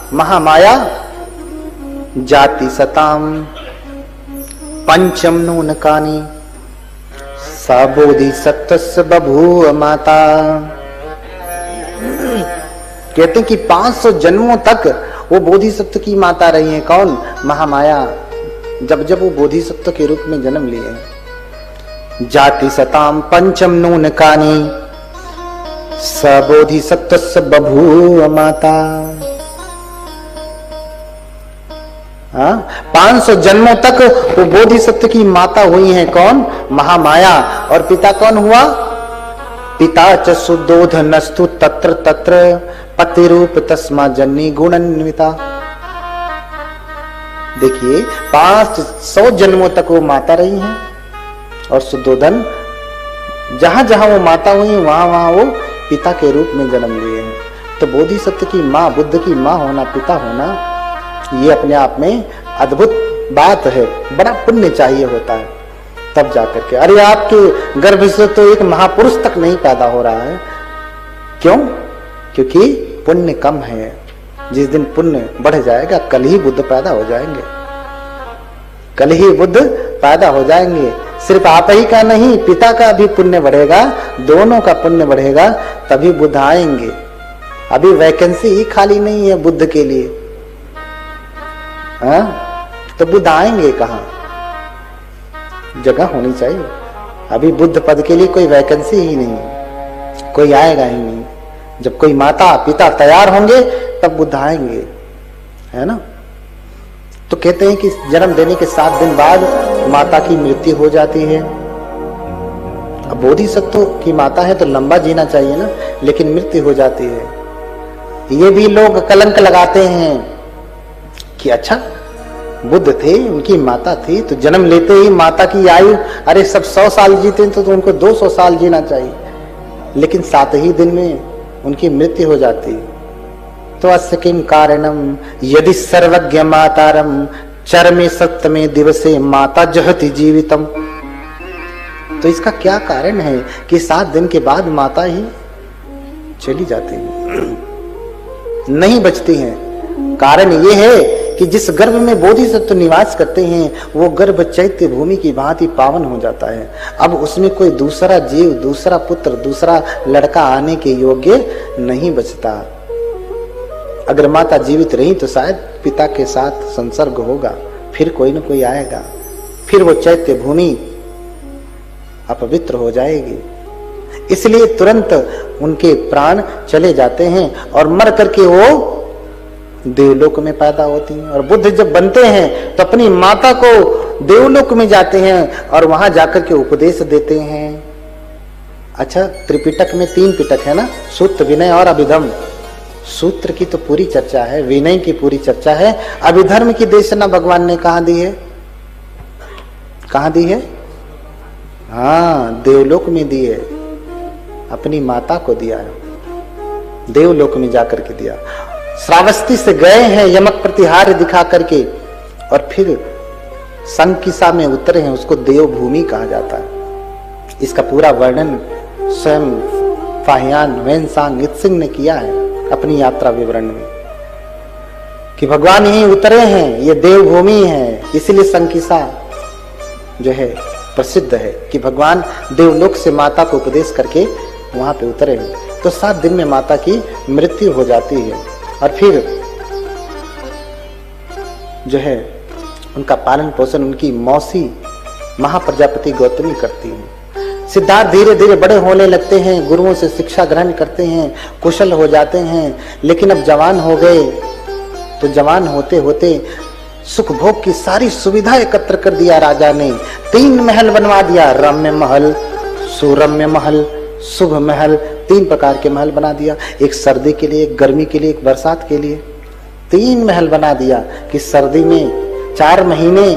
महामाया जाति सताम पंचम नूनकानी सबोधि सत्तस्य बभूव माता। कहते हैं कि 500 जन्मों तक वो बोधिसत्व की माता रही है। कौन? महामाया। जब वो बोधिसत्व के रूप में जन्म लिए। जाति सताम पंचम नूनकानी सबोधि सत्तस्य बभूव माता। 500 जन्मों तक वो बोधिसत्व की माता हुई है। कौन? महामाया। और पिता कौन हुआ? पिता च सुदोधनस्तु तत्र तत्र पति रूप तस्मा जन्नी गुणान्विता। देखिए 500 जन्मों तक वो माता रही हैं और सुदोधन जहां जहां वो माता हुई वहां वहां वो पिता के रूप में जन्म लिए हैं। तो बोधिसत्व की माँ, बुद्ध की माँ होना, पिता होना, ये अपने आप में अद्भुत बात है। बड़ा पुण्य चाहिए होता है तब जाकर के। अरे आपके गर्भ से तो एक महापुरुष तक नहीं पैदा हो रहा है। क्यों? क्योंकि पुण्य कम है। जिस दिन पुण्य बढ़ जाएगा कल ही बुद्ध पैदा हो जाएंगे। कल ही बुद्ध पैदा हो जाएंगे। सिर्फ आप ही का नहीं, पिता का भी पुण्य बढ़ेगा, दोनों का पुण्य बढ़ेगा तभी बुद्ध आएंगे। अभी वैकेंसी ही खाली नहीं है बुद्ध के लिए। तो बुद्ध आएंगे कहां? जगह होनी चाहिए। अभी बुद्ध पद के लिए कोई वैकेंसी ही नहीं, कोई आएगा ही नहीं। जब कोई माता पिता तैयार होंगे तब बुद्ध आएंगे, है ना। तो कहते हैं कि जन्म देने के 7 दिन बाद माता की मृत्यु हो जाती है। अब बोधिसत्व की माता है तो लंबा जीना चाहिए ना, लेकिन मृत्यु हो जाती है। ये भी लोग कलंक लगाते हैं कि अच्छा बुद्ध थे, उनकी माता थी, तो जन्म लेते ही माता की आयु, अरे सब 100 साल जीते तो उनको 200 साल जीना चाहिए, लेकिन 7 ही दिन में उनकी मृत्यु हो जाती। तो अस्य किम कारणम यदि सर्वज्ञ मातारम चरमे सप्तमे दिवसे माता जहति जीवितम। तो इसका क्या कारण है कि 7 दिन के बाद माता ही चली जाती है, नहीं बचती हैं। कारण ये है कि जिस गर्भ में बोधिसत्व निवास करते हैं वो गर्भ चैत्य भूमि की भांति पावन हो जाता है। अब उसमें कोई दूसरा जीव, दूसरा पुत्र, दूसरा लड़का आने के योग्य नहीं बचता। अगर माता जीवित रही तो शायद पिता के साथ संसर्ग होगा, फिर कोई न कोई आएगा, फिर वो चैत्य भूमि अपवित्र हो जाएगी। इसलिए तुरंत उनके प्राण चले जाते हैं और मर करके वो देवलोक में पैदा होती हैं। और बुद्ध जब बनते हैं तो अपनी माता को देवलोक में जाते हैं और वहां जाकर के उपदेश देते हैं। अच्छा, त्रिपिटक में 3 पिटक है ना, सूत्र, विनय और अभिधर्म। सूत्र की तो पूरी चर्चा है, विनय की पूरी चर्चा है, अभिधर्म की देशना भगवान ने कहां दी है? कहां दी है? हाँ, देवलोक में दी है। अपनी माता को दिया है, देवलोक में जाकर के दिया। श्रावस्ती से गए हैं यमक प्रतिहार दिखा करके और फिर संकिसा में उतरे हैं, उसको देवभूमि कहा जाता है। इसका पूरा वर्णन स्वयं फाहियान वेनसांग इत्सिंग ने किया है अपनी यात्रा विवरण में कि भगवान यहीं उतरे हैं, ये देवभूमि है। इसीलिए संकिसा जो है प्रसिद्ध है कि भगवान देवलोक से माता को उपदेश करके वहां पे उतरे हैं। तो 7 दिन में माता की मृत्यु हो जाती है और फिर जो है उनका पालन पोषण उनकी मौसी महाप्रजापति गौतमी करती है। सिद्धार्थ धीरे धीरे बड़े होने लगते हैं, गुरुओं से शिक्षा ग्रहण करते हैं, कुशल हो जाते हैं, लेकिन अब जवान हो गए। तो जवान होते होते सुख भोग की सारी सुविधा एकत्र कर दिया राजा ने। 3 महल बनवा दिया, रम्य महल, सुरम्य महल, शुभ महल। 3 प्रकार के महल बना दिया, एक सर्दी के लिए, एक गर्मी के लिए, एक बरसात के लिए। 3 महल बना दिया कि सर्दी में 4 महीने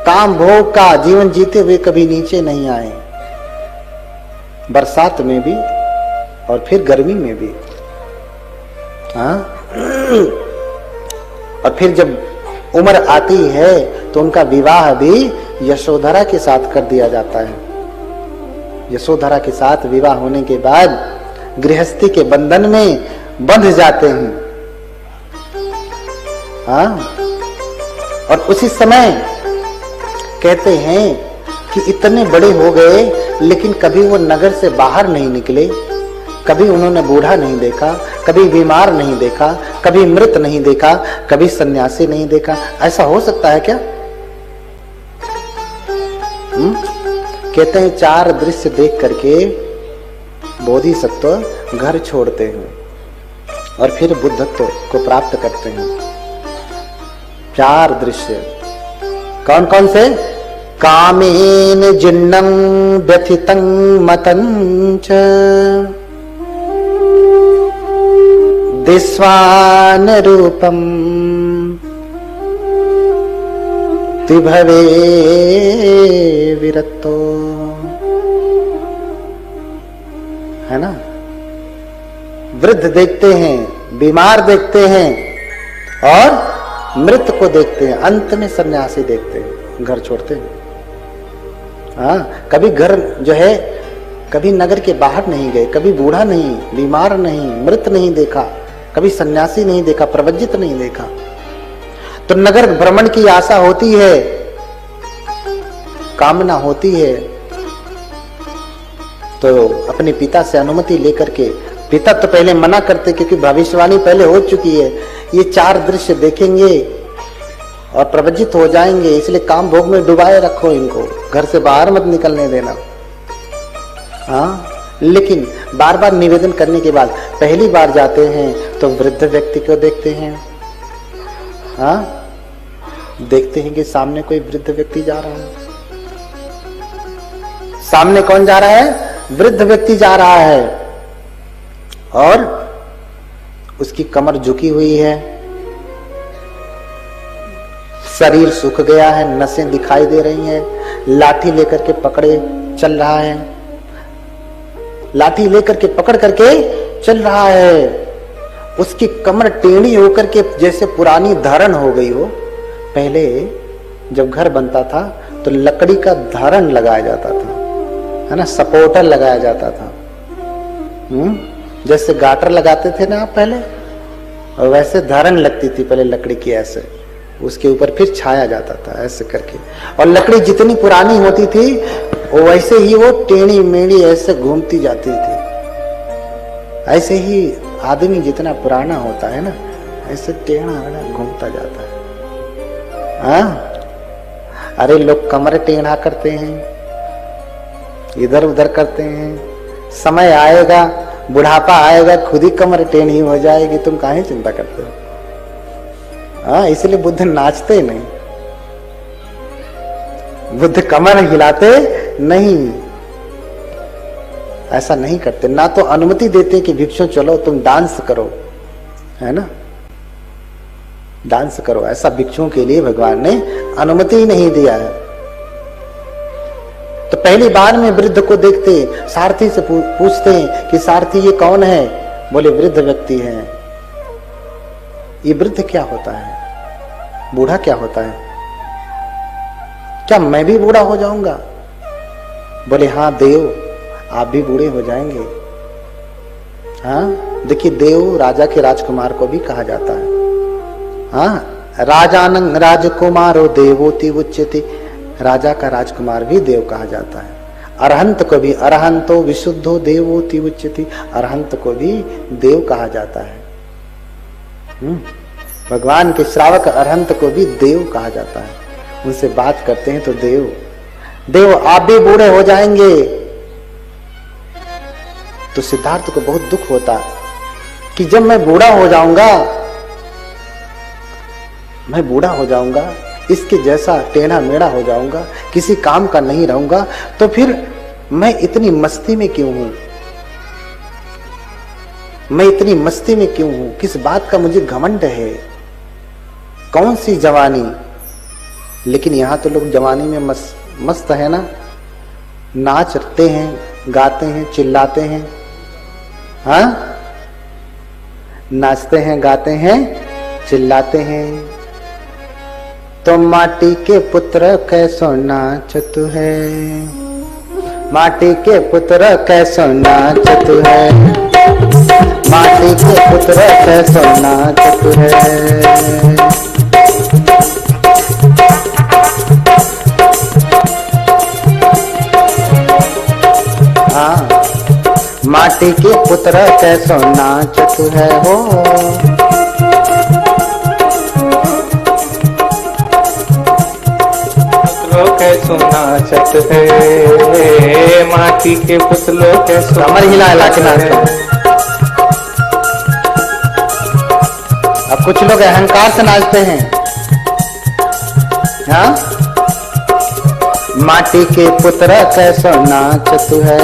काम भोग का जीवन जीते हुए कभी नीचे नहीं आए, बरसात में भी और फिर गर्मी में भी। हाँ, और फिर जब उम्र आती है तो उनका विवाह भी यशोधरा के साथ कर दिया जाता है। यशोधरा के साथ विवाह होने के बाद गृहस्थी के बंधन में बंध जाते हैं। हाँ, और उसी समय कहते हैं कि इतने बड़े हो गए लेकिन कभी वो नगर से बाहर नहीं निकले, कभी उन्होंने बूढ़ा नहीं देखा, कभी बीमार नहीं देखा, कभी मृत नहीं देखा, कभी सन्यासी नहीं देखा। ऐसा हो सकता है क्या? कहते हैं 4 दृश्य देख करके बोधिसत्व घर छोड़ते हैं और फिर बुद्धत्व को प्राप्त करते हैं। 4 दृश्य कौन कौन से? कामेन जिन्नं व्यथितं मतंच दिस्वान रूपम तिभवे विरक्तो, है ना? वृद्ध देखते हैं, बीमार देखते हैं और मृत को देखते हैं, अंत में सन्यासी देखते हैं, घर छोड़ते हैं। हाँ, कभी घर जो है, कभी नगर के बाहर नहीं गए, कभी बूढ़ा नहीं, बीमार नहीं, मृत नहीं देखा, कभी सन्यासी नहीं देखा, प्रवज्जित नहीं देखा। तो नगर भ्रमण की आशा होती है, कामना होती है, तो अपने पिता से अनुमति लेकर के, पिता तो पहले मना करते क्योंकि भविष्यवाणी पहले हो चुकी है, ये 4 दृश्य देखेंगे और प्रवज्जित हो जाएंगे, इसलिए काम भोग में डुबाए रखो इनको, घर से बाहर मत निकलने देना। हाँ, लेकिन बार बार निवेदन करने के बाद पहली बार जाते हैं तो वृद्ध व्यक्ति को देखते हैं। हाँ, देखते हैं कि सामने कोई वृद्ध व्यक्ति जा रहा है। सामने कौन जा रहा है? वृद्ध व्यक्ति जा रहा है और उसकी कमर झुकी हुई है, शरीर सूख गया है, नसें दिखाई दे रही हैं, लाठी लेकर के पकड़े चल रहा है, लाठी लेकर के पकड़ करके चल रहा है। उसकी कमर टेढ़ी होकर के जैसे पुरानी धारण हो गई हो। पहले जब घर बनता था तो लकड़ी का धारण लगाया जाता था, है ना, सपोर्टर लगाया जाता था। जैसे गाटर लगाते थे ना आप पहले, और वैसे धारण लगती थी पहले लकड़ी की, ऐसे उसके ऊपर फिर छाया जाता था ऐसे करके। और लकड़ी जितनी पुरानी होती थी वैसे ही वो टेढ़ी मेढ़ी ऐसे घूमती जाती थी। ऐसे ही आदमी जितना पुराना होता है ना, ऐसे टेढ़ा घूमता जाता है। हाँ, अरे लोग कमर टेढ़ा करते हैं, इधर उधर करते हैं, समय आएगा, बुढ़ापा आएगा, खुद ही कमर टेढ़ी हो जाएगी, तुम काहे चिंता करते हो? हाँ, इसलिए बुद्ध नाचते नहीं, बुद्ध कमर हिलाते नहीं, ऐसा नहीं करते। ना तो अनुमति देते कि भिक्षु चलो तुम डांस करो, है ना, डांस करो, ऐसा भिक्षुओं के लिए भगवान ने अनुमति ही नहीं दिया है। तो पहली बार में वृद्ध को देखते, सारथी से पूछते हैं कि सारथी ये कौन है? बोले वृद्ध व्यक्ति है। ये वृद्ध क्या होता है? बूढ़ा क्या होता है? क्या मैं भी बूढ़ा हो जाऊंगा? बोले हाँ देव, आप भी बूढ़े हो जाएंगे। हाँ, देखिए देव राजा के राजकुमार को भी कहा जाता है। हाँ, राजानं राजकुमारो देवोति उच्यते, राजा का राजकुमार भी देव कहा जाता है। अरहंत को भी अरहंतो विशुद्धो देवोति उच्यते, अरहंत को भी देव कहा जाता है। भगवान के श्रावक अरहंत को भी देव कहा जाता है। उनसे बात करते हैं तो देव, देव आप भी बूढ़े हो जाएंगे। तो सिद्धार्थ को बहुत दुख होता कि जब मैं बूढ़ा हो जाऊंगा, मैं बूढ़ा हो जाऊंगा, इसके जैसा टेढ़ा मेढ़ा हो जाऊंगा, किसी काम का नहीं रहूंगा, तो फिर मैं इतनी मस्ती में क्यों हूं? मैं इतनी मस्ती में क्यों हूं? किस बात का मुझे घमंड है? कौन सी जवानी? लेकिन यहां तो लोग जवानी में मस्त है ना, नाचते हैं, गाते हैं, चिल्लाते हैं। हाँ, नाचते हैं, गाते हैं, चिल्लाते हैं। तो माटी के पुत्र कैसो नाचत है, माटी के पुत्र कैसो नाचत है, माटी के पुत्र कैसो नाचत है। माटी के पुत्र कैसो नाचत है हो। कैसो नाचत है, माटी के पुतलों कैसो कमर हिला हिला के नाचते हैं। अब कुछ लोग अहंकार से नाचते हैं। हाँ, माटी के पुत्र कैसो नाचत है,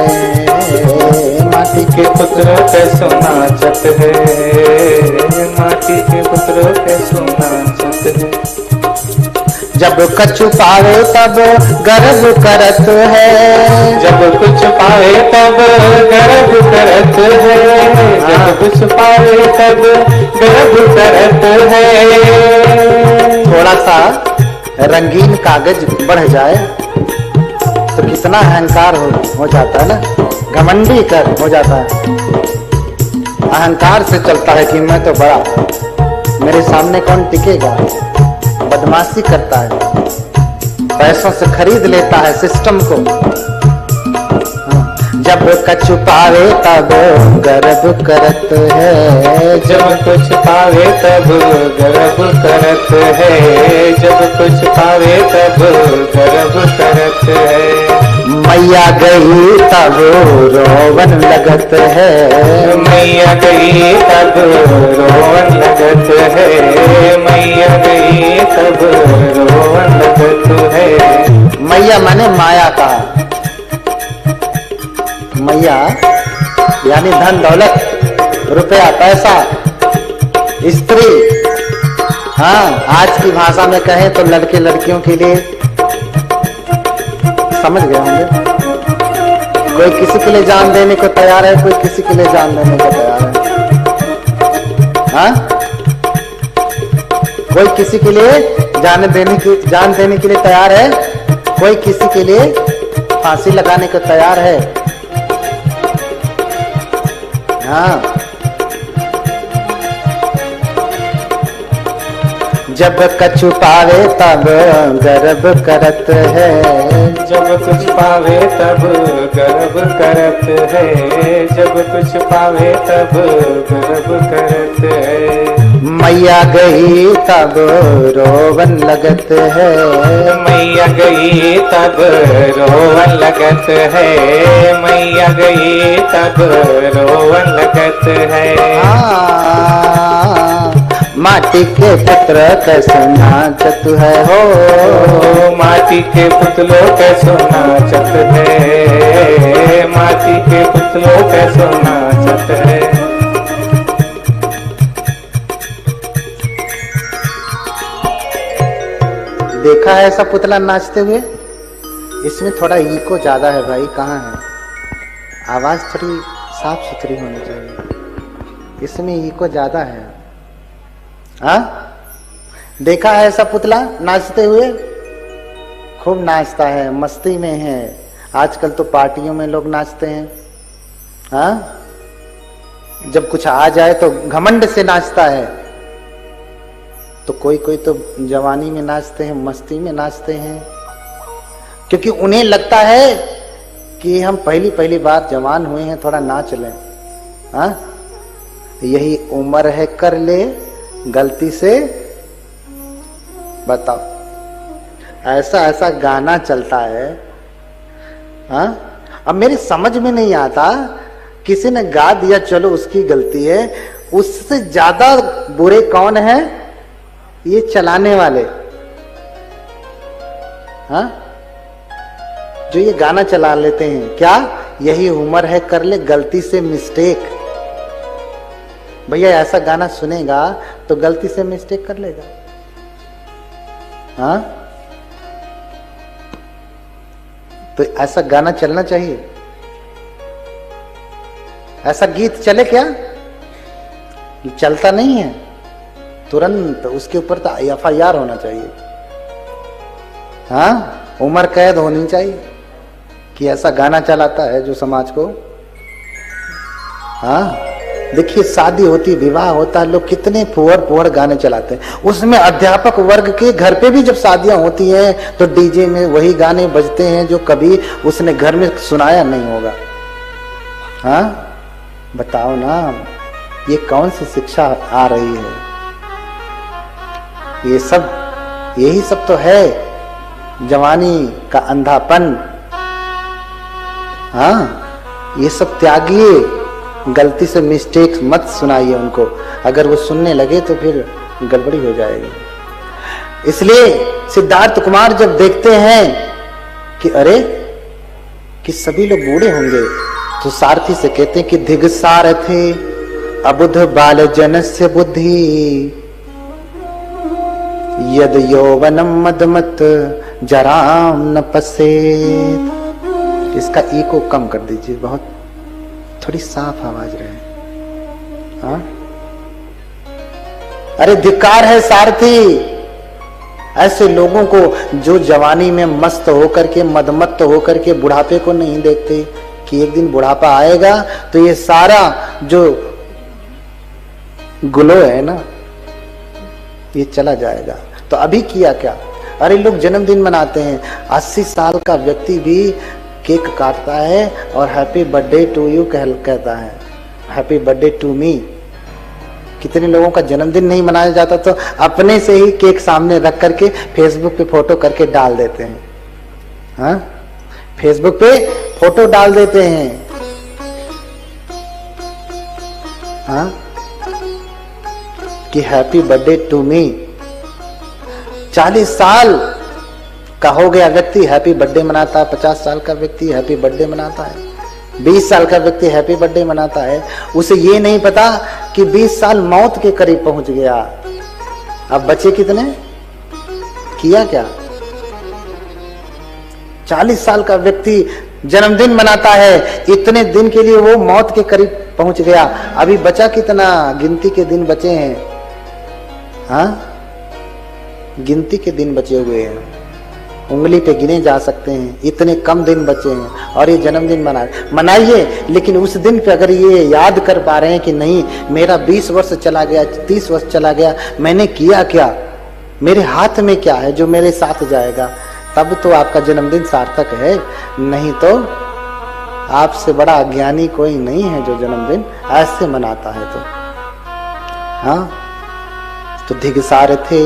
माटी के पुत्र कैसो नाचत है, माटी के पुत्र कैसो नाचत है। जब कछु पावे तब गर्व करत है, जब कुछ पावे तब गर्व करत है, जब कुछ पावे तब गर्व करत है। थोड़ा सा रंगीन कागज बढ़ जाए तो कितना अहंकार हो जाता है ना, घमंडी कर हो जाता है। अहंकार से चलता है कि मैं तो बड़ा, मेरे सामने कौन टिकेगा। बदमाशी करता है, पैसों से खरीद लेता है सिस्टम को। जब कछु पावे तब गर्व करत है, जब कुछ पावे तब गर्व करत है, जब कुछ पावे तब गर्व करत है। मैया गई तब रोवन लगत है, मैया गई तब रोवन लगत है, मैया गई तब रोवन लगत है। मैया माने माया का, मैया यानी धन दौलत, रुपया पैसा, स्त्री। हाँ, आज की भाषा में कहें तो लड़के लड़कियों के लिए, समझ गए होंगे। कोई किसी के लिए जान देने को तैयार है, कोई किसी के लिए जान देने को तैयार है। हाँ, कोई किसी के लिए जान देने के लिए तैयार है, कोई किसी के लिए फांसी लगाने को तैयार है। हाँ, जब कछु पावे तब गर्व करत है, जब कुछ पावे तब गर्व करत है, जब कुछ पावे तब गर्व करत है। मैया गई तब रोवन लगत है, मैया गई तब रोवन लगत है, मैया गई तब रोवन लगत है। माटी के पुत्र कैसो नाचत है हो, माटी के पुतलों कैसो नाचत है, माटी के पुतलों कैसो नाचत है। देखा है ऐसा पुतला नाचते हुए? इसमें थोड़ा इको ज्यादा है भाई, कहाँ है? आवाज थोड़ी साफ सुथरी होनी चाहिए, इसमें इको ज्यादा है। हाँ, देखा है ऐसा पुतला नाचते हुए? खूब नाचता है, मस्ती में है। आजकल तो पार्टियों में लोग नाचते हैं। हाँ, जब कुछ आ जाए तो घमंड से नाचता है। तो कोई कोई तो जवानी में नाचते हैं, मस्ती में नाचते हैं, क्योंकि उन्हें लगता है कि हम पहली पहली बार जवान हुए हैं, थोड़ा नाच लें। हाँ, यही उम्र है, कर ले गलती से। बताओ, ऐसा ऐसा गाना चलता है। हाँ, अब मेरी समझ में नहीं आता, किसी ने गा दिया, चलो उसकी गलती है, उससे ज्यादा बुरे कौन है? ये चलाने वाले। हाँ, जो ये गाना चला लेते हैं, क्या यही उम्र है, कर ले गलती से मिस्टेक। भैया ऐसा गाना सुनेगा तो गलती से मिस्टेक कर लेगा। हाँ, तो ऐसा गाना चलना चाहिए? ऐसा गीत चले क्या? चलता नहीं है, तुरंत उसके ऊपर तो FIR होना चाहिए। हाँ, उम्र कैद होनी चाहिए कि ऐसा गाना चलाता है जो समाज को। हाँ, देखिए शादी होती, विवाह होता है, लोग कितने फुहर गाने चलाते हैं। उसमें अध्यापक वर्ग के घर पे भी जब शादियां होती हैं तो डीजे में वही गाने बजते हैं जो कभी उसने घर में सुनाया नहीं होगा। हाँ, बताओ ना, ये कौन सी शिक्षा आ रही है? ये सब, यही सब तो है जवानी का अंधापन। हाँ, ये सब त्यागिए, गलती से मिस्टेक मत सुनाइए उनको। अगर वो सुनने लगे तो फिर गड़बड़ी हो जाएगी। इसलिए सिद्धार्थ कुमार जब देखते हैं कि अरे कि सभी लोग बूढ़े होंगे, तो सारथी से कहते हैं कि धिग सारथे अबुध बाल जनस्य बुद्धि यद यौवनम मदमत जराम न पसेत। इसका ईको कम कर दीजिए, बहुत थोड़ी साफ आवाज रहे। हाँ? अरे धिक्कार है सारथी ऐसे लोगों को जो जवानी में मस्त होकर के, मदमत्त होकर के बुढ़ापे को नहीं देखते कि एक दिन बुढ़ापा आएगा तो ये सारा जो ग्लो है ना, ये चला जाएगा। तो अभी किया क्या? अरे लोग जन्मदिन मनाते हैं, 80 साल का व्यक्ति भी केक काटता है और हैप्पी बर्थडे टू यू कहता है, हैप्पी बर्थडे टू मी। कितने लोगों का जन्मदिन नहीं मनाया जाता तो अपने से ही केक सामने रख करके फेसबुक पे फोटो करके डाल देते हैं। हाँ, फेसबुक पे फोटो डाल देते हैं। हाँ, कि हैप्पी बर्थडे टू मी। 40 साल का हो गया व्यक्ति हैप्पी बर्थडे मनाता है, 50 साल का व्यक्ति हैप्पी बर्थडे मनाता है, 20 साल का व्यक्ति हैप्पी बर्थडे मनाता है। उसे ये नहीं पता कि 20 साल मौत के करीब पहुंच गया। अब बचे कितने? किया क्या? 40 साल का व्यक्ति जन्मदिन मनाता है, इतने दिन के लिए वो मौत के करीब पहुंच गया। अभी बचा कितना? गिनती के दिन बचे हैं। हाँ, गिनती के दिन बचे हुए हैं, उंगली पे गिने जा सकते हैं, इतने कम दिन बचे हैं और ये जन्मदिन मनाइए। लेकिन उस दिन पे अगर ये याद कर पा रहे हैं कि नहीं, मेरा 20 वर्ष चला गया, 30 वर्ष चला गया, मैंने किया क्या, मेरे हाथ में क्या है जो मेरे साथ जाएगा, तब तो आपका जन्मदिन सार्थक है। नहीं तो आपसे बड़ा अज्ञानी कोई नहीं है जो जन्मदिन ऐसे मनाता है। तो हाँ, तो धिग सारथे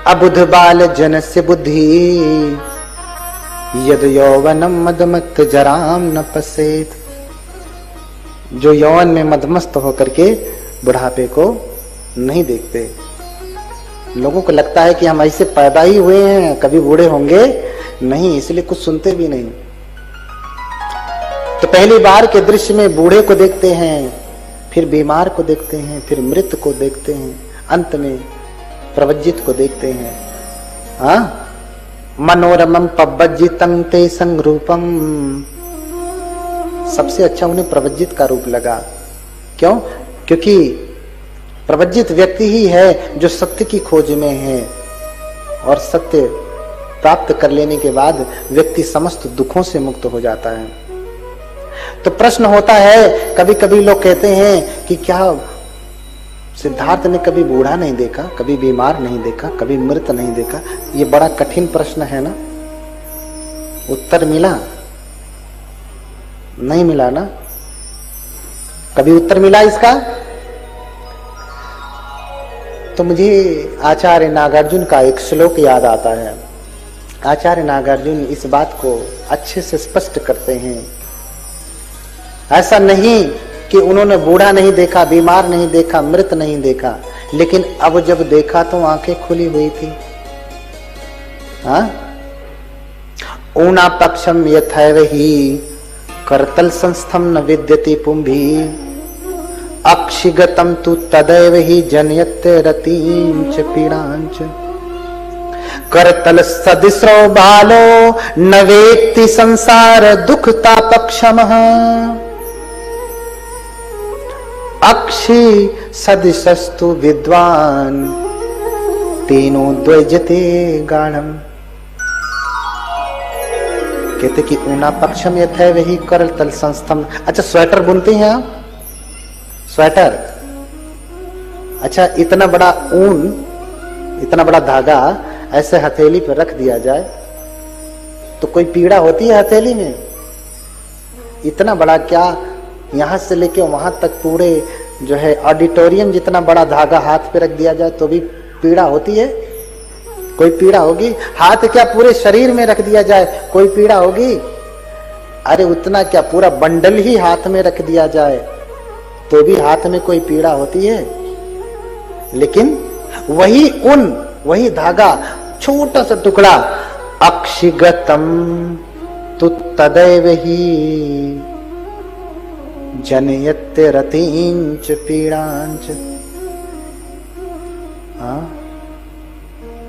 अबुध बाल जनस्य बुद्धि यद यौवनम मदमत्त जराम न पसेत। जो यौवन में मदमस्त होकर के बुढ़ापे को नहीं देखते। लोगों को लगता है कि हम ऐसे पैदा ही हुए हैं, कभी बूढ़े होंगे नहीं, इसलिए कुछ सुनते भी नहीं। तो पहली बार के दृश्य में बूढ़े को देखते हैं, फिर बीमार को देखते हैं, फिर मृत को देखते हैं, अंत में प्रवज्जित को देखते हैं। हाँ, मनोरमम पवज्जितं ते संरूपम। सबसे अच्छा उन्हें प्रवज्जित का रूप लगा। क्यों? क्योंकि प्रवज्जित व्यक्ति ही है जो सत्य की खोज में है, और सत्य प्राप्त कर लेने के बाद व्यक्ति समस्त दुखों से मुक्त हो जाता है। तो प्रश्न होता है, कभी कभी लोग कहते हैं कि क्या सिद्धार्थ ने कभी बूढ़ा नहीं देखा, कभी बीमार नहीं देखा, कभी मृत नहीं देखा? ये बड़ा कठिन प्रश्न है ना। उत्तर मिला? नहीं मिला ना। कभी उत्तर मिला इसका? तो मुझे आचार्य नागार्जुन का एक श्लोक याद आता है। आचार्य नागार्जुन इस बात को अच्छे से स्पष्ट करते हैं। ऐसा नहीं कि उन्होंने बूढ़ा नहीं देखा, बीमार नहीं देखा, मृत नहीं देखा, लेकिन अब जब देखा तो आंखें खुली हुई थी। हाँ, ऊना पक्षम यथैव हि करतल संस्थम न विद्यति पुंभी अक्षिगतम तु तदैव हि जनयते रतिं च पीड़ांच। करतल सदृशो बालो न वेत्ति संसार दुखता पक्षमः अक्षी सदृशस्तु विद्वान तेनो द्वैजते गाढ़म। कहते कि ऊना पक्षम यथैव हि करतल संस्थम। अच्छा, स्वेटर बुनते हैं आप? स्वेटर, अच्छा, इतना बड़ा ऊन, इतना बड़ा धागा ऐसे हथेली पर रख दिया जाए तो कोई पीड़ा होती है हथेली में? इतना बड़ा क्या यहां से लेके वहां तक पूरे जो है ऑडिटोरियम जितना बड़ा धागा हाथ पे रख दिया जाए तो भी पीड़ा होती है? कोई पीड़ा होगी? हाथ क्या पूरे शरीर में रख दिया जाए कोई पीड़ा होगी? अरे उतना क्या पूरा बंडल ही हाथ में रख दिया जाए तो भी हाथ में कोई पीड़ा होती है? लेकिन वही ऊन, वही धागा, छोटा सा टुकड़ा, अक्षिगतम तु तदैव ही जनयत्य रतिंच पीड़ांच।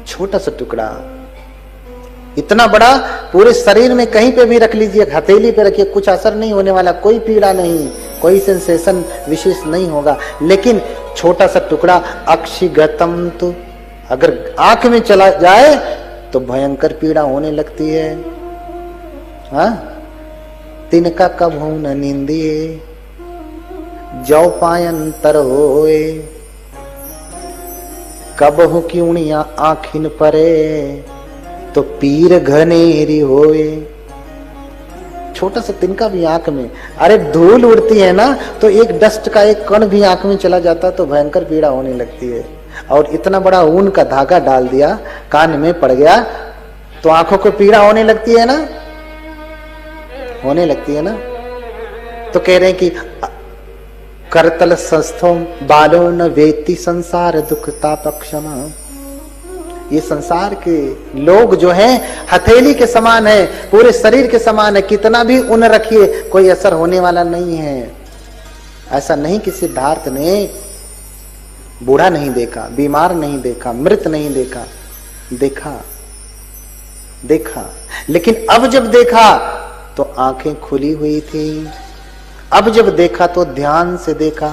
छोटा सा टुकड़ा, इतना बड़ा पूरे शरीर में कहीं पे भी रख लीजिए, हथेली पे रखिए, कुछ असर नहीं होने वाला, कोई पीड़ा नहीं, कोई सेंसेशन विशेष नहीं होगा। लेकिन छोटा सा टुकड़ा अक्षिगतम तो अगर आंख में चला जाए तो भयंकर पीड़ा होने लगती है। हाँ, तिनका कब हो न निंदिए जौ पायंतर होए, कब हो क्यूणिया आखिन परे तो पीर घनेरी होए। छोटा सा तिनका भी आंख में, अरे धूल उड़ती है ना तो एक डस्ट का एक कण भी आंख में चला जाता तो भयंकर पीड़ा होने लगती है। और इतना बड़ा ऊन का धागा डाल दिया, कान में पड़ गया तो आंखों को पीड़ा होने लगती है ना, होने लगती है ना। तो कह रहे हैं कि करतल संस्थो बालो न वेति संसार दुख तापक्षमा। ये संसार के लोग जो हैं हथेली के समान है, पूरे शरीर के समान है, कितना भी ऊन रखिए कोई असर होने वाला नहीं है। ऐसा नहीं कि सिद्धार्थ ने बूढ़ा नहीं देखा, बीमार नहीं देखा, मृत नहीं देखा, देखा देखा। लेकिन अब जब देखा तो आंखें खुली हुई थी। अब जब देखा तो ध्यान से देखा।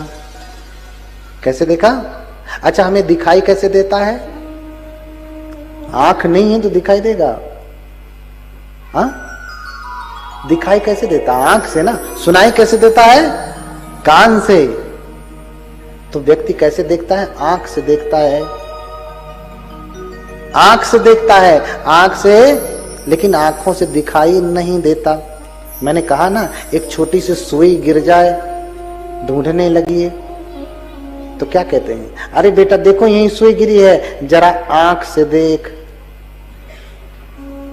कैसे देखा? अच्छा, हमें दिखाई कैसे देता है? आंख नहीं है तो दिखाई देगा? हाँ, दिखाई कैसे देता? आंख से ना। सुनाई कैसे देता है? कान से। तो व्यक्ति कैसे देखता है? आंख से देखता है, आंख से देखता है, आंख से। लेकिन आंखों से दिखाई नहीं देता। मैंने कहा ना, एक छोटी सी सुई गिर जाए, ढूंढने लगी तो क्या कहते हैं? अरे बेटा देखो यही सुई गिरी है, जरा आंख से देख,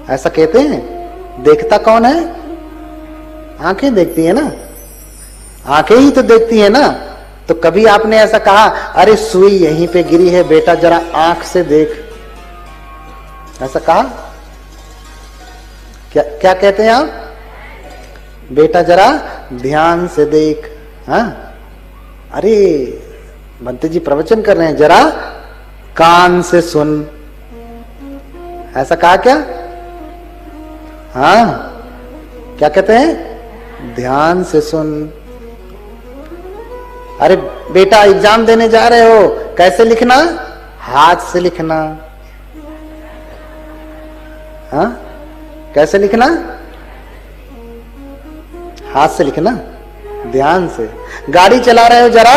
ऐसा कहते हैं। देखता कौन है? आंखें देखती है ना, आंखें ही तो देखती है ना। तो कभी आपने ऐसा कहा अरे सुई यहीं पे गिरी है बेटा जरा आंख से देख, ऐसा कहा? क्या क्या कहते हैं आप? बेटा जरा ध्यान से देख। हाँ, अरे भंते जी प्रवचन कर रहे हैं, जरा कान से सुन, ऐसा कहा क्या? हाँ, क्या कहते हैं? ध्यान से सुन। अरे बेटा एग्जाम देने जा रहे हो, कैसे लिखना? हाथ से लिखना। हाँ, कैसे लिखना? हाथ से लिखना, ध्यान से। गाड़ी चला रहे हो, जरा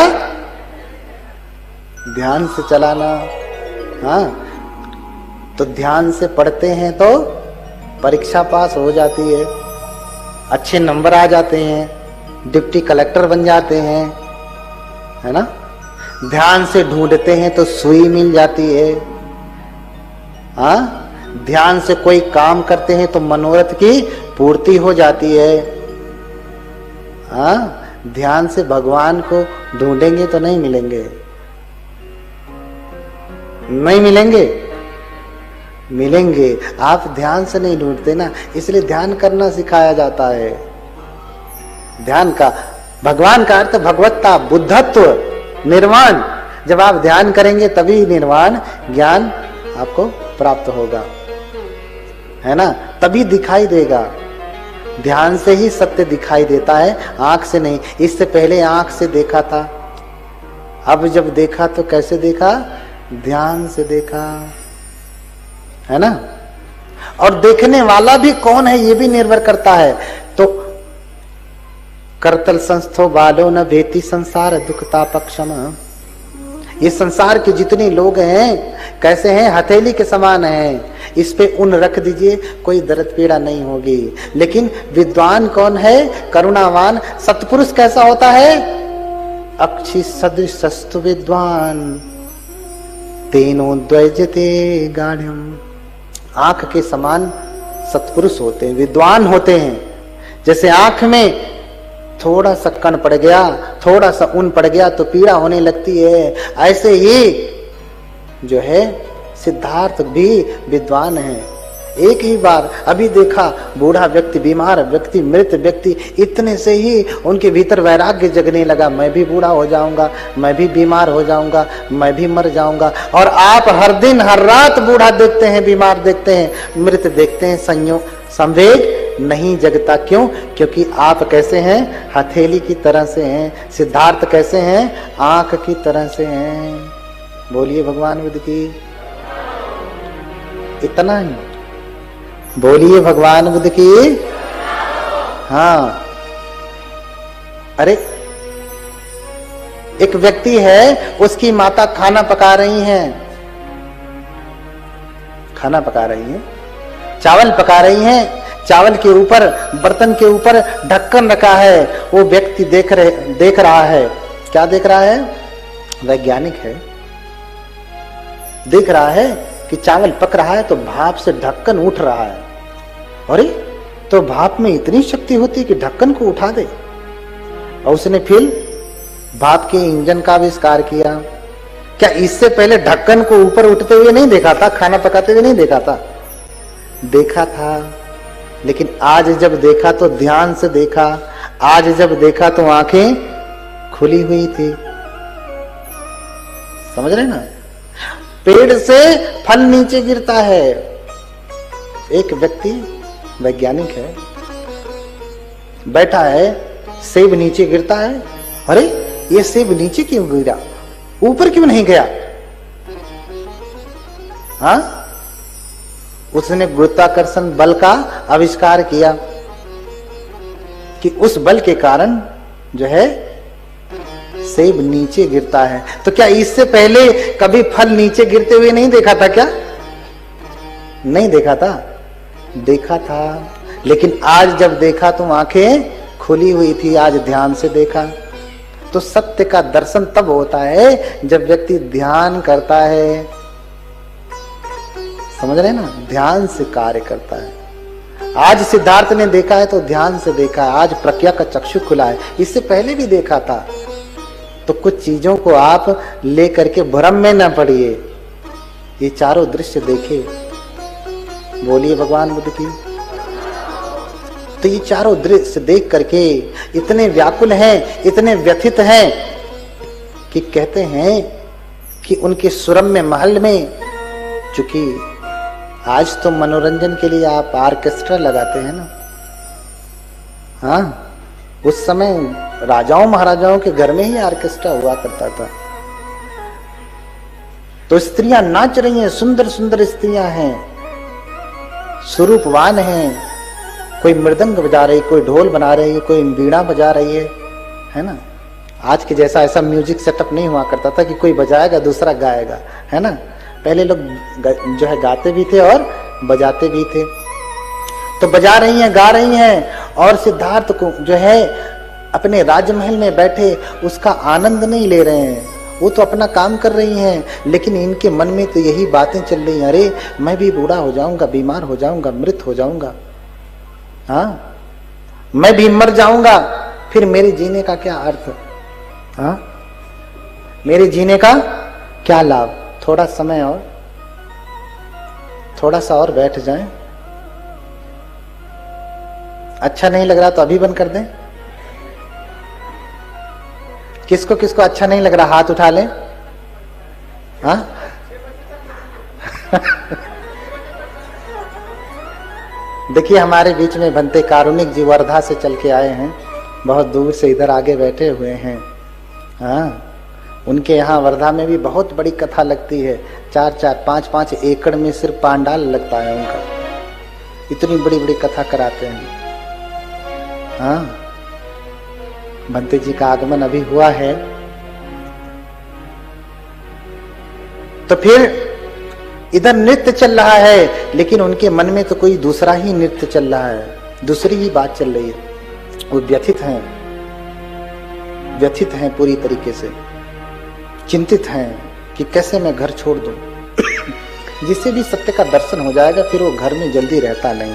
ध्यान से चलाना। हाँ, तो ध्यान से पढ़ते हैं तो परीक्षा पास हो जाती है, अच्छे नंबर आ जाते हैं, डिप्टी कलेक्टर बन जाते हैं, है ना। ध्यान से ढूंढते हैं तो सुई मिल जाती है। हाँ, ध्यान से कोई काम करते हैं तो मनोरथ की पूर्ति हो जाती है। हाँ, ध्यान से भगवान को ढूंढेंगे तो नहीं मिलेंगे, नहीं मिलेंगे, मिलेंगे। आप ध्यान से नहीं ढूंढते ना, इसलिए ध्यान करना सिखाया जाता है। ध्यान का, भगवान का अर्थ भगवत्ता, बुद्धत्व, निर्वाण। जब आप ध्यान करेंगे तभी निर्वाण ज्ञान आपको प्राप्त होगा, है ना, तभी दिखाई देगा। ध्यान से ही सत्य दिखाई देता है, आंख से नहीं। इससे पहले आंख से देखा था, अब जब देखा तो कैसे देखा? ध्यान से देखा, है ना। और देखने वाला भी कौन है ये भी निर्भर करता है। तो करतल संस्थो बालो न भेति संसार दुख तापक्षम, ये संसार के जितने लोग हैं कैसे हैं, हथेली के समान हैं। इस पे ऊन रख दीजिए, कोई दर्द पीड़ा नहीं होगी। लेकिन विद्वान कौन है, करुणावान सत्पुरुष कैसा होता है, अक्षि सदृशस्तु विद्वान तेनो द्वैजते गाढ़्यम। आंख के समान सत्पुरुष होते हैं, विद्वान होते हैं। जैसे आंख में थोड़ा सा कण पड़ गया, थोड़ा सा ऊन पड़ गया तो पीड़ा होने लगती है, ऐसे ही जो है सिद्धार्थ भी विद्वान है। एक ही बार अभी देखा, बूढ़ा व्यक्ति, बीमार व्यक्ति, मृत व्यक्ति, इतने से ही उनके भीतर वैराग्य जगने लगा, मैं भी बूढ़ा हो जाऊंगा, मैं भी बीमार हो जाऊंगा, मैं भी मर जाऊंगा। और आप हर दिन हर रात बूढ़ा देखते हैं, बीमार देखते हैं, मृत देखते हैं, संवेग नहीं जगता। क्यों? क्योंकि आप कैसे हैं, हथेली की तरह से हैं। सिद्धार्थ कैसे हैं, आंख की तरह से हैं। बोलिए भगवान बुद्ध की। इतना ही बोलिए भगवान बुद्ध की। हाँ, अरे एक व्यक्ति है, उसकी माता खाना पका रही हैं, खाना पका रही हैं, चावल पका रही हैं। चावल के ऊपर, बर्तन के ऊपर ढक्कन रखा है। वो व्यक्ति देख रहा है। क्या देख रहा है? वैज्ञानिक है, देख रहा है कि चावल पक रहा है तो भाप से ढक्कन उठ रहा है। अरे तो भाप में इतनी शक्ति होती है कि ढक्कन को उठा दे। और उसने फिर भाप के इंजन का आविष्कार किया। क्या इससे पहले ढक्कन को ऊपर उठते हुए नहीं देखा था, खाना पकाते हुए नहीं देखा था? देखा था, लेकिन आज जब देखा तो ध्यान से देखा। आज जब देखा तो आंखें खुली हुई थी। समझ रहे ना? पेड़ से फल नीचे गिरता है। एक व्यक्ति वैज्ञानिक है, बैठा है, सेब नीचे गिरता है। अरे ये सेब नीचे क्यों गिरा, ऊपर क्यों नहीं गया? हाँ, उसने गुरुत्वाकर्षण बल का आविष्कार किया कि उस बल के कारण जो है सेब नीचे गिरता है। तो क्या इससे पहले कभी फल नीचे गिरते हुए नहीं देखा था? क्या नहीं देखा था? देखा था, लेकिन आज जब देखा तो आंखें खुली हुई थी। आज ध्यान से देखा। तो सत्य का दर्शन तब होता है जब व्यक्ति ध्यान करता है। समझ रहे ना? ध्यान से कार्य करता है। आज सिद्धार्थ ने देखा है तो ध्यान से देखा है। आज प्रज्ञा का चक्षु खुला है। इससे पहले भी देखा था। तो कुछ चीजों को आप लेकर के भ्रम में न पड़िए। ये चारों दृश्य देखे। बोलिए भगवान बुद्ध की। तो ये चारों दृश्य देख करके इतने व्याकुल हैं, इतने व्यथित हैं कि कहते हैं कि उनके सुरम्य महल में, चूंकि आज तो मनोरंजन के लिए आप ऑर्केस्ट्रा लगाते हैं ना, हाँ, उस समय राजाओं महाराजाओं के घर में ही ऑर्केस्ट्रा हुआ करता था। तो स्त्रियां नाच रही हैं, सुंदर सुंदर स्त्रियां हैं, स्वरूपवान हैं। कोई मृदंग बजा रही, कोई ढोल बना रही है, कोई वीणा बजा रही है ना? आज के जैसा ऐसा म्यूजिक सेटअप नहीं हुआ करता था कि कोई बजाएगा दूसरा गाएगा, है ना? पहले लोग जो है गाते भी थे और बजाते भी थे। तो बजा रही हैं, गा रही हैं, और सिद्धार्थ को जो है अपने राजमहल में बैठे उसका आनंद नहीं ले रहे हैं। वो तो अपना काम कर रही हैं, लेकिन इनके मन में तो यही बातें चल रही हैं, अरे मैं भी बूढ़ा हो जाऊंगा, बीमार हो जाऊंगा, मृत हो जाऊंगा, हाँ, मैं भी मर जाऊंगा, फिर मेरे जीने का क्या अर्थ? हाँ, मेरे जीने का क्या लाभ? थोड़ा समय और, थोड़ा सा और बैठ जाएं। अच्छा नहीं लग रहा तो अभी बंद कर दें। किसको किसको अच्छा नहीं लग रहा हाथ उठा लें। हाँ देखिए हमारे बीच में बनते कारुणिक जी वर्धा से चल के आए हैं, बहुत दूर से इधर आगे बैठे हुए हैं। हाँ, उनके यहाँ वर्धा में भी बहुत बड़ी कथा लगती है। 4-4, 5-5 एकड़ में सिर्फ पांडाल लगता है उनका, इतनी बड़ी बड़ी कथा कराते हैं। हाँ, भंते जी का आगमन अभी हुआ है। तो फिर इधर नृत्य चल रहा है, लेकिन उनके मन में तो कोई दूसरा ही नृत्य चल रहा है, दूसरी ही बात चल रही है। वो व्यथित हैं पूरी तरीके से, चिंतित हैं कि कैसे मैं घर छोड़ दूं। जिससे भी सत्य का दर्शन हो जाएगा फिर वो घर में जल्दी रहता नहीं।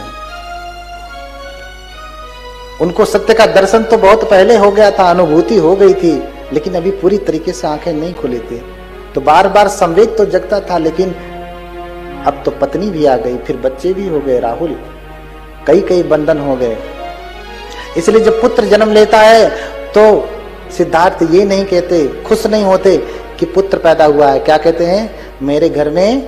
उनको सत्य का दर्शन तो बहुत पहले हो गया था, अनुभूति हो गई थी, लेकिन अभी पूरी तरीके से आंखें नहीं खुली थी। तो बार बार संवेग तो जगता था, लेकिन अब तो पत्नी भी आ गई, फिर बच्चे भी हो गए। राहुल, कई बंधन हो गए। इसलिए जब पुत्र जन्म लेता है तो सिद्धार्थ ये नहीं कहते, खुश नहीं होते कि पुत्र पैदा हुआ है। क्या कहते हैं? मेरे घर में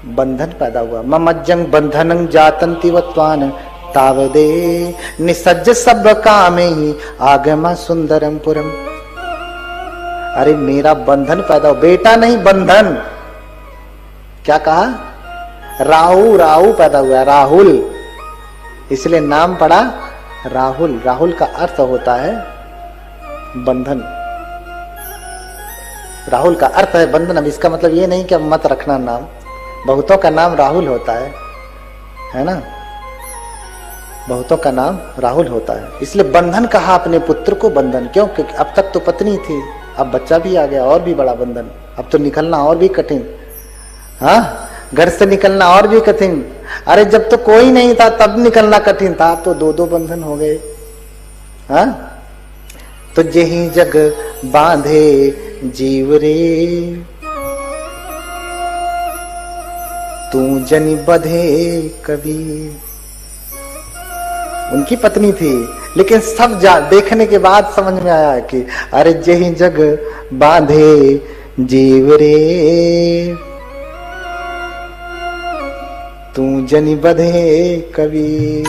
बंधन पैदा हुआ। ममज्जं बंधनं जातंति वत्वान तावदे निसज्ज सब कामे ही आगमा सुंदरम पुरम। अरे मेरा बंधन पैदा हो, बेटा नहीं बंधन। क्या कहा? राहु पैदा हुआ, राहुल, इसलिए नाम पड़ा राहुल। राहुल का अर्थ होता है बंधन। राहुल का अर्थ है बंधन। अब इसका मतलब ये नहीं कि अब मत रखना नाम, बहुतों का नाम राहुल होता है ना, बहुतों का नाम राहुल होता है। इसलिए बंधन कहा अपने पुत्र को बंधन। क्यों? क्योंकि अब तक तो पत्नी थी, अब बच्चा भी आ गया, और भी बड़ा बंधन। अब तो निकलना और भी कठिन। हाँ, घर से निकलना और भी कठिन। अरे जब तो कोई नहीं था तब निकलना कठिन था, अब तो दो बंधन हो गए। हाँ, तो जेहि जग बांधे जीव रे, तू जनि बधे कबीर। उनकी पत्नी थी, लेकिन सब देखने के बाद समझ में आया कि अरे जेहि जग बांधे जीव रे, तू जनि बधे कबीर।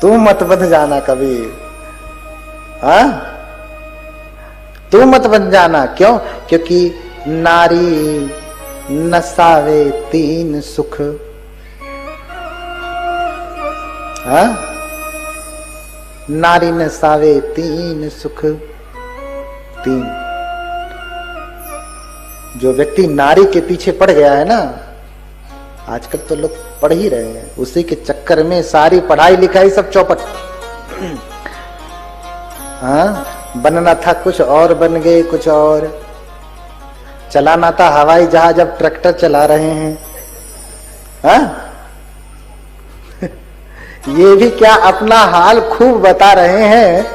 तू मत बध जाना कबीर, हाँ, तू मत बन जाना। क्यों? क्योंकि नारी नसावे तीन सुख। हाँ, नारी नसावे तीन सुख। तीन, जो व्यक्ति नारी के पीछे पड़ गया है ना, आजकल तो लोग पढ़ ही रहे हैं, उसी के चक्कर में सारी पढ़ाई लिखाई सब चौपट। हाँ, बनना था कुछ और बन गए कुछ और। चलाना था हवाई जहाज, अब ट्रैक्टर चला रहे हैं। हाँ? ये भी क्या अपना हाल खूब बता रहे हैं।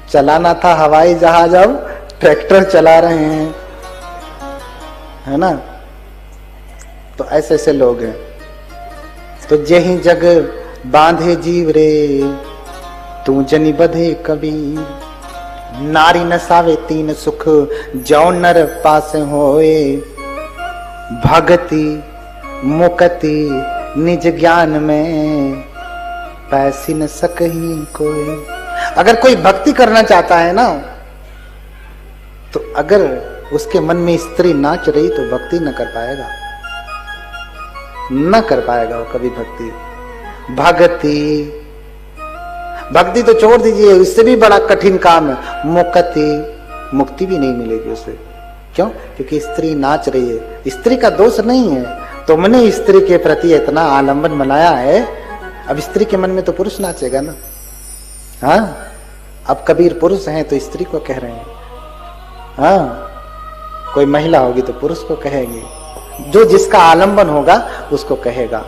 चलाना था हवाई जहाज, अब ट्रैक्टर चला रहे हैं, है ना। तो ऐसे ऐसे लोग हैं। तो जेहि जग बांधे जीव रे, तू जनि बधे कबीर। नारी नसावे तीन सुख, जौ नर पास होए। भगति मुक्ति निज ज्ञान में, पैसी न सकही कोई। अगर कोई भक्ति करना चाहता है ना, तो अगर उसके मन में स्त्री नाच रही तो भक्ति न कर पाएगा, न कर पाएगा वो कभी भक्ति। भक्ति तो छोड़ दीजिए, इससे भी बड़ा कठिन काम है। मुक्ति भी नहीं मिलेगी उसे। क्यों? क्योंकि स्त्री नाच रही है। स्त्री का दोष नहीं है, तुमने स्त्री के प्रति इतना आलंबन बनाया है, अब स्त्री के मन में तो पुरुष नाचेगा ना। हाँ, अब कबीर पुरुष हैं तो स्त्री को कह रहे हैं। हाँ, कोई महिला होगी तो पुरुष को कहेगी, जो जिसका आलंबन होगा उसको कहेगा।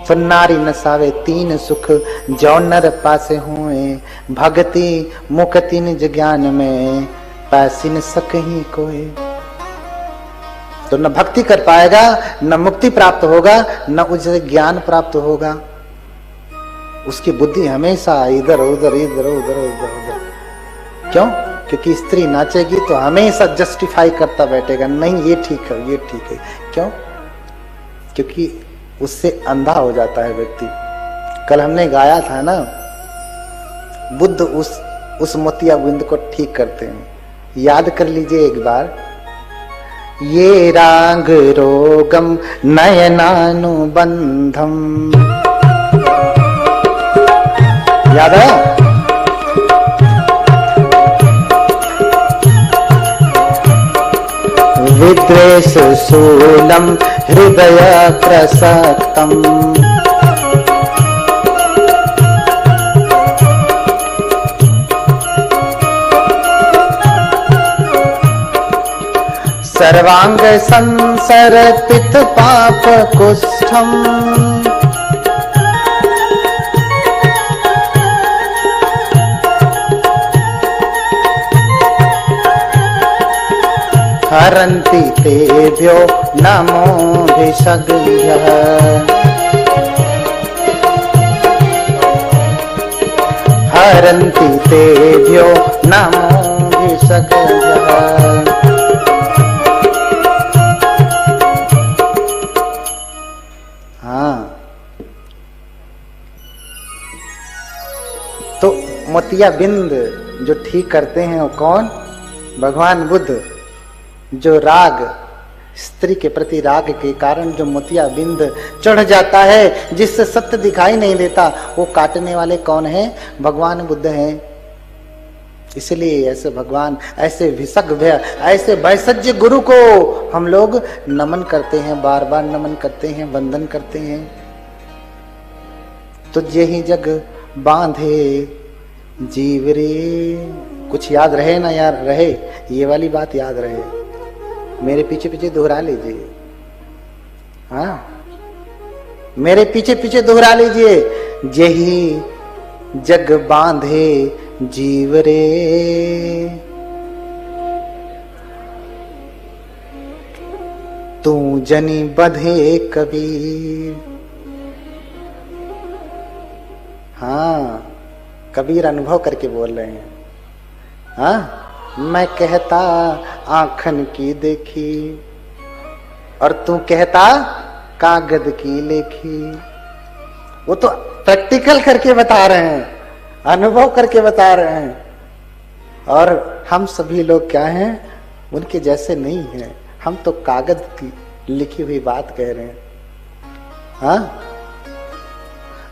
तो नारी नसावे तीन सुख, जौ नर पासे हुए। भक्ति मुक्ति निज ज्ञान में, पैसी न सकही कोई। तो न भक्ति कर पाएगा, न मुक्ति प्राप्त होगा, न उसे ज्ञान प्राप्त होगा। उसकी बुद्धि हमेशा इधर उधर इधर उधर उधर उधर। क्यों? क्योंकि स्त्री नाचेगी तो हमेशा जस्टिफाई करता बैठेगा, नहीं ये ठीक है, ये ठीक है। क्यों? क्योंकि उससे अंधा हो जाता है व्यक्ति। कल हमने गाया था ना, बुद्ध उस मोतिया बिंद को ठीक करते हैं। याद कर लीजिए एक बार। ये राग रोगम नयनानुबंधम, याद है? विद्वेष शूलम हृदय प्रसक्तम। सर्वांग संसर्पित पाप कुष्ठम। हरन्ति तेभ्यो नमोऽभिषग्भ्यः। हरन्ति तेभ्यो नमोऽभिषग्भ्यः। हाँ, तो मोतिया बिंद जो ठीक करते हैं वो कौन? भगवान बुद्ध। जो राग, स्त्री के प्रति राग के कारण जो मोतिया बिंद चढ़ जाता है, जिससे सत्य दिखाई नहीं देता, वो काटने वाले कौन है? भगवान बुद्ध हैं। इसलिए ऐसे भगवान, ऐसे विसग्भ्य, ऐसे वैसज्य गुरु को हम लोग नमन करते हैं, बार बार नमन करते हैं, वंदन करते हैं। तो यही जग बांधे जीव रे। कुछ याद रहे ना यार, रहे ये वाली बात याद रहे, मेरे पीछे पीछे दोहरा लीजिए। हाँ, मेरे पीछे पीछे दोहरा लीजिए। यही जग बांधे जीव रे, तू जनी बंधे कबीर। हाँ, कबीर अनुभव करके बोल रहे हैं। हाँ, मैं कहता आँखन की देखी और तू कहता कागज की लेखी। वो तो प्रैक्टिकल करके बता रहे हैं, अनुभव करके बता रहे हैं। और हम सभी लोग क्या हैं? उनके जैसे नहीं हैं। हम तो कागज की लिखी हुई बात कह रहे हैं। हाँ,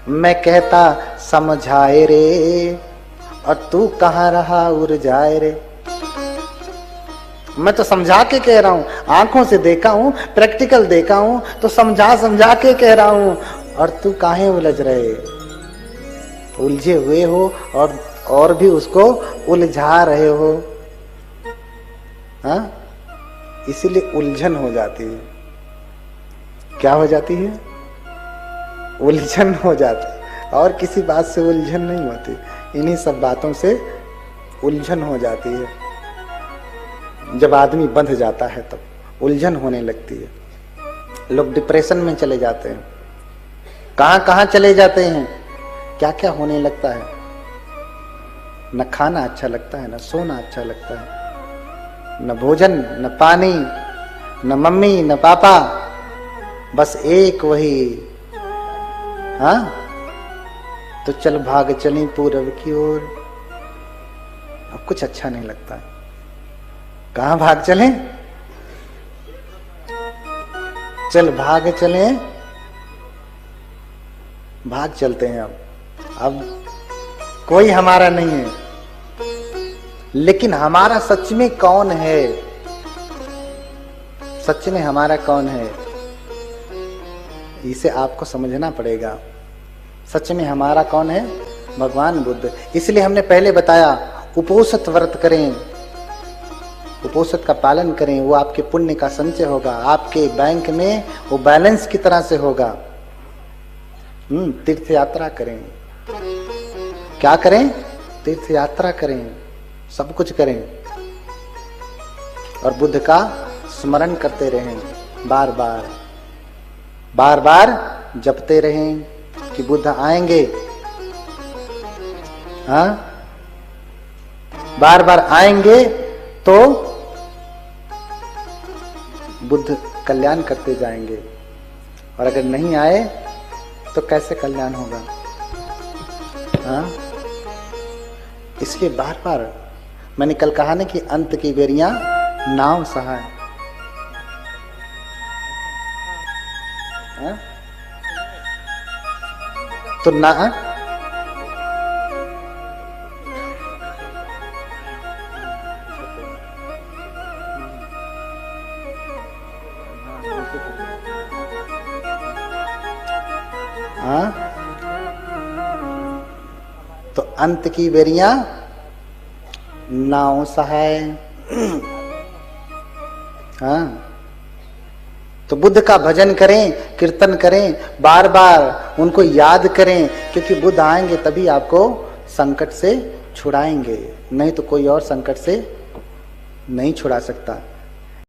मैं कहता समझाए रे और तू कहाँ रहा उड़ जाए रे। मैं तो समझा के कह रहा हूं, आंखों से देखा हूं, प्रैक्टिकल देखा हूं, तो समझा समझा के कह रहा हूं, और तू काहे उलझ रहे? उलझे हुए हो और भी उसको उलझा रहे हो। हाँ, इसीलिए उलझन हो जाती है। क्या हो जाती है? उलझन हो जाती है। और किसी बात से उलझन नहीं होती, इन्हीं सब बातों से उलझन हो जाती है। जब आदमी बंध जाता है तब उलझन होने लगती है। लोग डिप्रेशन में चले जाते हैं, कहां कहां चले जाते हैं, क्या क्या होने लगता है। न खाना अच्छा लगता है, न सोना अच्छा लगता है, न भोजन, न पानी, न मम्मी, न पापा, बस एक वही। हाँ, तो चल भाग चली पूरब की ओर। अब कुछ अच्छा नहीं लगता है। कहां भाग चले? चल भाग चले, भाग चलते हैं। अब कोई हमारा नहीं है, लेकिन हमारा सच में कौन है? सच में हमारा कौन है, इसे आपको समझना पड़ेगा। सच में हमारा कौन है? भगवान बुद्ध। इसलिए हमने पहले बताया, उपोषित व्रत करें, उपोषित का पालन करें, वो आपके पुण्य का संचय होगा, आपके बैंक में वो बैलेंस की तरह से होगा। तीर्थ यात्रा करें। क्या करें? तीर्थ यात्रा करें, सब कुछ करें, और बुद्ध का स्मरण करते रहें, बार बार बार बार जपते रहें कि बुद्ध आएंगे। हाँ, बार बार आएंगे तो बुद्ध कल्याण करते जाएंगे, और अगर नहीं आए तो कैसे कल्याण होगा? हाँ, इसलिए बार बार, मैंने कल कहा ना कि अंत की बेरियां नाव सहाय। हाँ? तो ना हाँ, तो अंत की बेरियां नाव सहाय। हाँ, तो बुद्ध का भजन करें, कीर्तन करें, बार बार उनको याद करें, क्योंकि बुद्ध आएंगे तभी आपको संकट से छुड़ाएंगे, नहीं तो कोई और संकट से नहीं छुड़ा सकता।